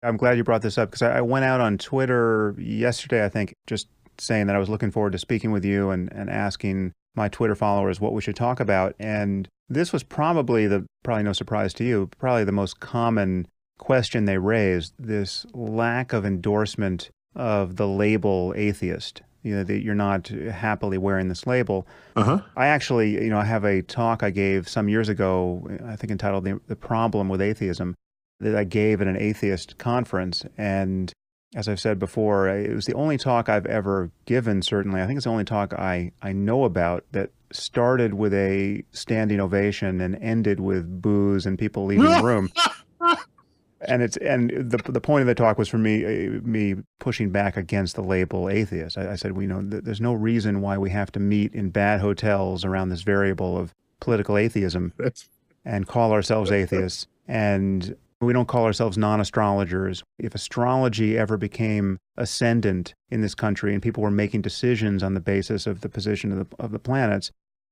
I'm glad you brought this up because I went out on Twitter yesterday, I think, just saying that I was looking forward to speaking with you and asking my Twitter followers what we should talk about. And this was probably no surprise to you, probably the most common question they raised, this lack of endorsement of the label atheist. You know, that you're not happily wearing this label. Uh-huh. I actually, I have a talk I gave some years ago, I think entitled The Problem with Atheism, that I gave at an atheist conference. And as I've said before, it was the only talk I've ever given, certainly. I think it's the only talk I know about that started with a standing ovation and ended with boos and people leaving the room. And the point of the talk was for me pushing back against the label atheist. I said, there's no reason why we have to meet in bad hotels around this variable of political atheism That's and call ourselves atheists. And we don't call ourselves non-astrologers. If astrology ever became ascendant in this country and people were making decisions on the basis of the position of the planets,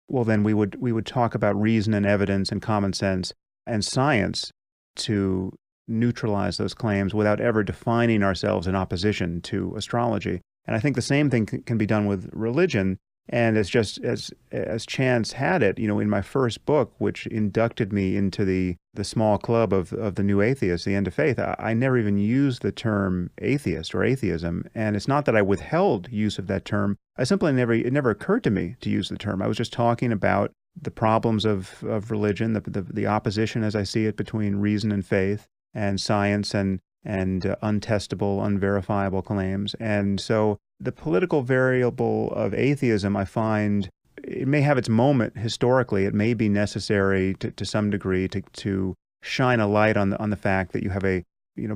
well, then we would talk about reason and evidence and common sense and science to neutralize those claims without ever defining ourselves in opposition to astrology. And I think the same thing can be done with religion. And as chance had it, in my first book, which inducted me into the small club of the new atheists, the End of Faith, I never even used the term atheist or atheism. And it's not that I withheld use of that term. I simply it never occurred to me to use the term. I was just talking about the problems of religion, the opposition as I see it between reason and faith, and science and untestable, unverifiable claims. And so the political variable of atheism, I find, it may have its moment historically. It may be necessary to some degree to shine a light on the fact that you have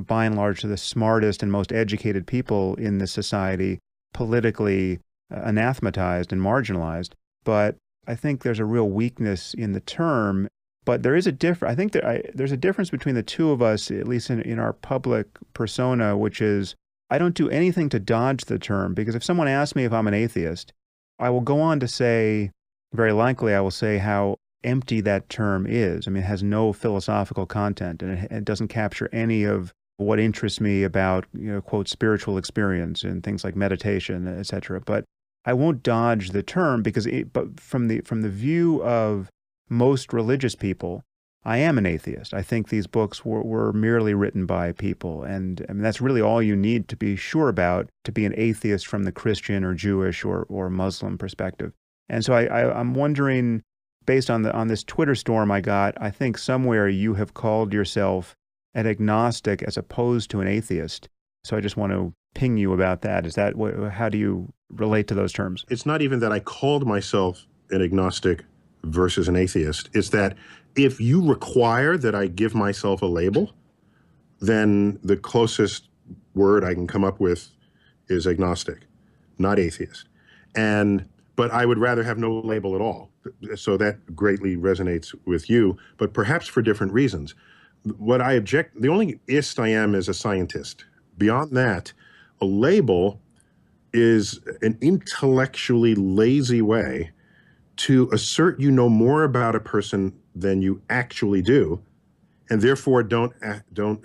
by and large, the smartest and most educated people in this society politically anathematized and marginalized. But I think there's a real weakness in the term. But there is I think there's a difference between the two of us, at least in our public persona, which is I don't do anything to dodge the term, because if someone asks me if I'm an atheist, I will go on to say, very likely I will say how empty that term is. I mean, it has no philosophical content, and it doesn't capture any of what interests me about, quote, spiritual experience and things like meditation, et cetera. But I won't dodge the term but from the view of most religious people, I am an atheist. I think these books were merely written by people. And I mean, that's really all you need to be sure about to be an atheist from the Christian or Jewish or Muslim perspective. And so I'm wondering, based on this Twitter storm I got, I think somewhere you have called yourself an agnostic as opposed to an atheist. So I just want to ping you about that. How do you relate to those terms? It's not even that I called myself an agnostic versus an atheist. It's that if you require that I give myself a label, then the closest word I can come up with is agnostic, not atheist. But I would rather have no label at all. So that greatly resonates with you, but perhaps for different reasons. The only ist I am is a scientist. Beyond that, a label is an intellectually lazy way to assert you know more about a person than you actually do, and therefore don't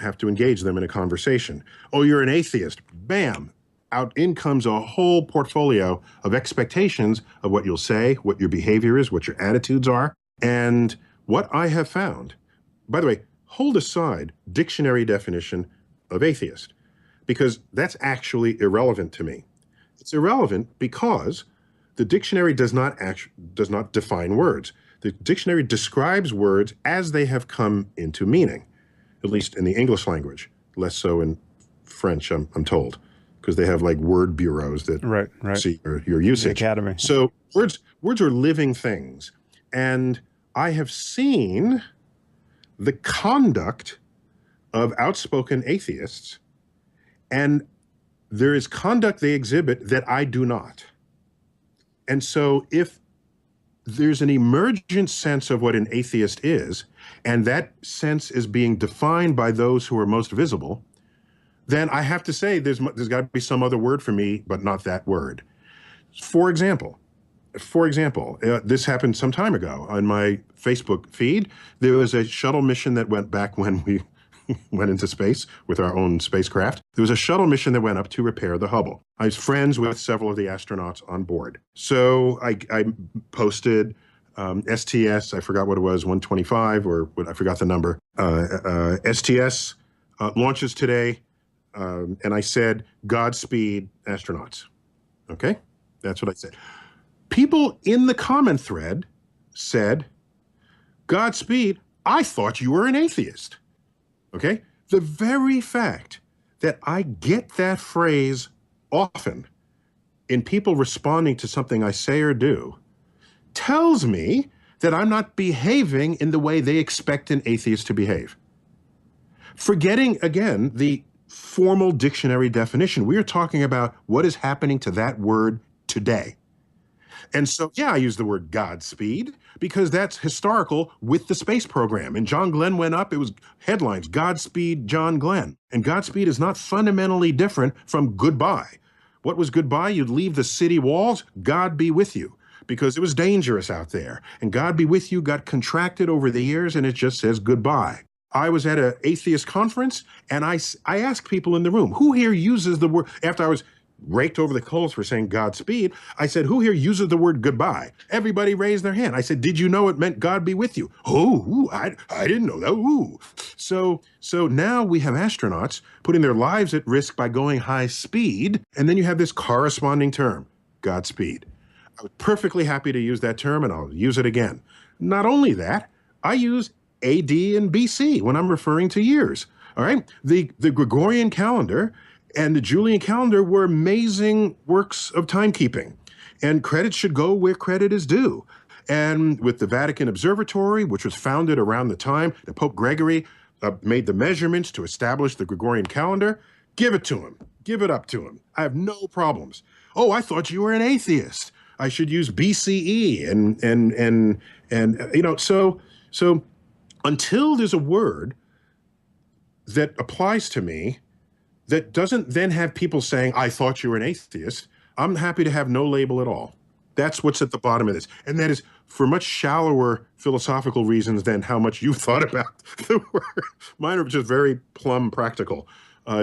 have to engage them in a conversation. Oh, you're an atheist. Bam! Out in comes a whole portfolio of expectations of what you'll say, what your behavior is, what your attitudes are. And what I have found, by the way, hold aside dictionary definition of atheist, because that's actually irrelevant to me. It's irrelevant because the dictionary does not define words. The dictionary describes words as they have come into meaning, at least in the English language, less so in French, I'm told, because they have like word bureaus that right. see your usage. The Academy. So words are living things. And I have seen the conduct of outspoken atheists, and there is conduct they exhibit that I do not. And so if there's an emergent sense of what an atheist is, and that sense is being defined by those who are most visible, then I have to say there's got to be some other word for me, but not that word. For example, this happened some time ago on my Facebook feed. There was a shuttle mission that went back when went into space with our own spacecraft. There was a shuttle mission that went up to repair the Hubble. I was friends with several of the astronauts on board. So I posted STS, I forgot what it was, 125, or what, I forgot the number. STS launches today, and I said, Godspeed, astronauts. Okay? That's what I said. People in the comment thread said, Godspeed, I thought you were an atheist. Okay? The very fact that I get that phrase often in people responding to something I say or do tells me that I'm not behaving in the way they expect an atheist to behave. Forgetting, again, the formal dictionary definition, we are talking about what is happening to that word today. And so, yeah, I use the word Godspeed because that's historical with the space program. And John Glenn went up, it was headlines, Godspeed John Glenn. And Godspeed is not fundamentally different from goodbye. What was goodbye? You'd leave the city walls, God be with you, because it was dangerous out there. And God be with you got contracted over the years, and it just says goodbye. I was at an atheist conference, and I asked people in the room, who here uses the word, after I was raked over the coals for saying Godspeed, I said, who here uses the word goodbye? Everybody raised their hand. I said, did you know it meant God be with you? Oh, I didn't know that. Ooh. So now we have astronauts putting their lives at risk by going high speed, and then you have this corresponding term, Godspeed. I was perfectly happy to use that term, and I'll use it again. Not only that, I use AD and BC when I'm referring to years. All right? The Gregorian calendar and the Julian calendar were amazing works of timekeeping. And credit should go where credit is due. And with the Vatican Observatory, which was founded around the time that Pope Gregory made the measurements to establish the Gregorian calendar, give it to him. Give it up to him. I have no problems. Oh, I thought you were an atheist. I should use BCE and you know, so until there's a word that applies to me that doesn't then have people saying, I thought you were an atheist, I'm happy to have no label at all. That's what's at the bottom of this. And that is for much shallower philosophical reasons than how much you've thought about the word. Mine are just very plumb practical.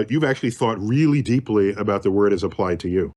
You've actually thought really deeply about the word as applied to you.